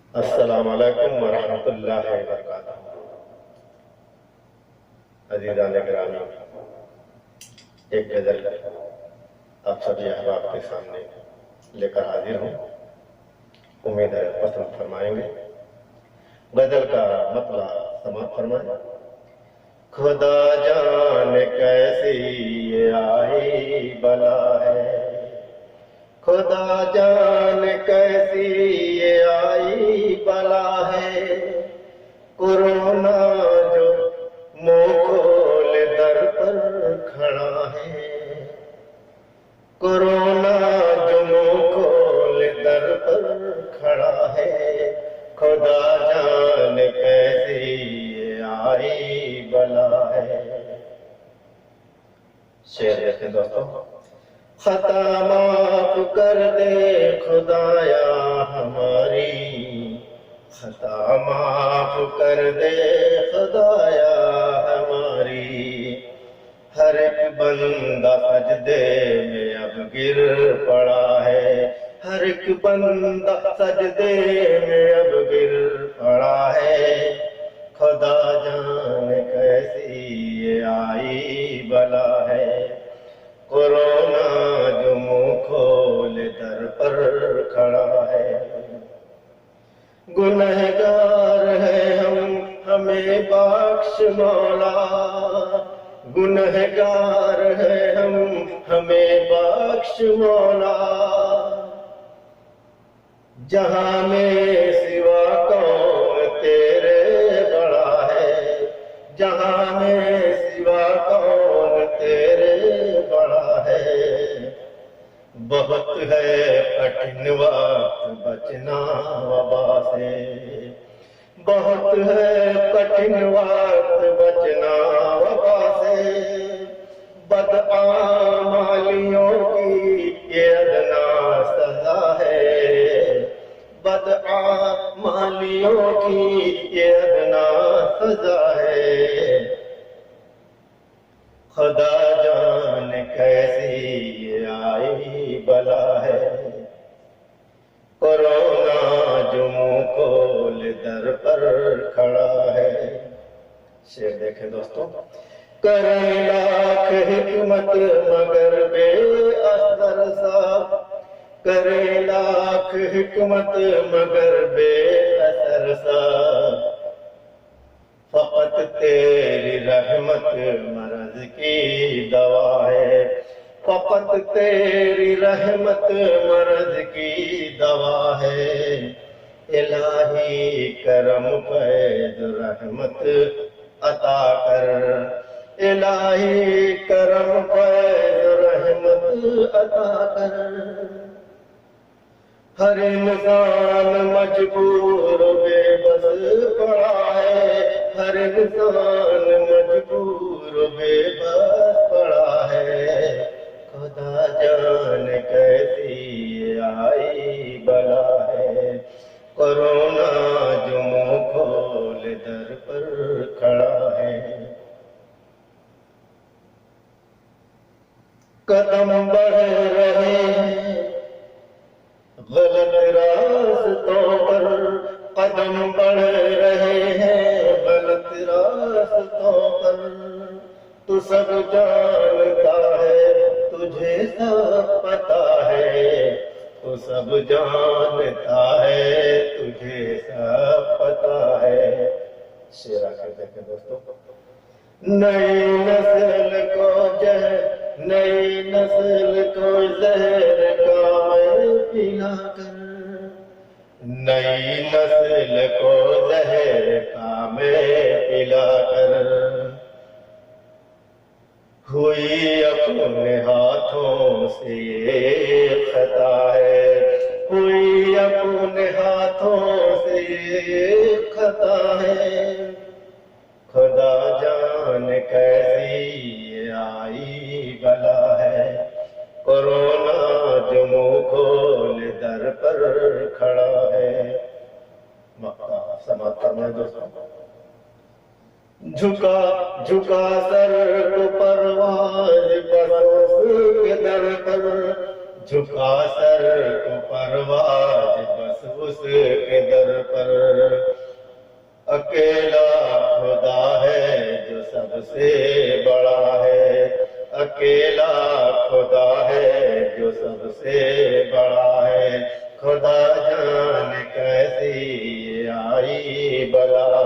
अस्सलामु अलैकुम वरहमतुल्लाहि वबरकातुहू। अज़ीज़ान गिरामी, एक गज़ल आप सभी अहबाब के सामने लेकर हाजिर हूँ। उम्मीद है पसंद फरमाएंगे। गज़ल का मतलब समाप्त फरमाएं। खुदा जाने कैसी ये आई बला है, खुदा जाने कैसी ये आई बला है। कोरोना जो मुंह खोल दर पर खड़ा है, कोरोना जो मुंह खोल दर पर खड़ा है। खुदा जाने कैसी ये आई बला है। शेर देखें दोस्तों। खता माफ कर दे खुदाया हमारी, खता माफ कर दे खुदाया हमारी। हर एक बंदा सजदे में अब गिर पड़ा है, हर एक बंदा सजदे में अब गिर पड़ा है। खुदा जाने कैसी ये आई बला है। कोरोना जो मुंह खोल दर पर खड़ा है। गुनहगार है हम, हमें बख्श मौला, गुनहगार है हम, हमें बख्श मौला। जहां में सिवा कौन तेरे बड़ा है, जहां में सिवा कौन तेरे बड़ा है। बहुत है कठिन वक्त बचना वबा से, बहुत है कठिन वक्त बचना वबा से। बदआमालियों की ये अदना सजा है, बदआमालियों की ये अदना सजा है। खुदा जाने कैसी ये आई बला है। कोरोना जो मुंह खोल दर पर खड़ा है। शेर देखें दोस्तों। करें लाख हिकमत मगर बेअसर सा, करें लाख हिकमत मगर बेअसर सा। फकत तेरी रहमत मर्ज की दवा है, फकत तेरी रहमत मर्ज की दवा है। इलाही करम फैज़ रहमत अता कर, इलाही करम फैज़ रहमत अता कर। हर इंसान मजबूर बेबस पड़ा है, हर इंसान मजबूर बेबस पड़ा है। खुदा जाने कैसी आई बला है। कोरोना जो मुंह खोल दर पर खड़ा है। कदम बढ़ रहे हैं गलत रास्तों पर, कदम बढ़ रहे हैं गलत रास्तों पर। तू सब जानता है, तुझे सब पता है, तू सब जानता है, तुझे सब पता है। शेर आखिर देखें दोस्तों। नई नस्ल को नई नस्ल को जहर का मैं पिला कर, नई नस्ल को जहर का मैं पिला कर। हुई अपने हाथों से ये खता है, हुई अपने हाथों से ये खता है। खुदा जाने कैसी आई बला है। कोरोना जो मुंह खोल दर पर खड़ा है। समाप्त फरमाएं दोस्तों। झुका झुका सर को परवाज़ बस के दर पर, झुका सर को परवाज़ बस उसके दर पर। अकेला खुदा है जो सबसे बड़ा है, अकेला खुदा है जो सबसे बड़ा है। खुदा जाने कैसी आई बला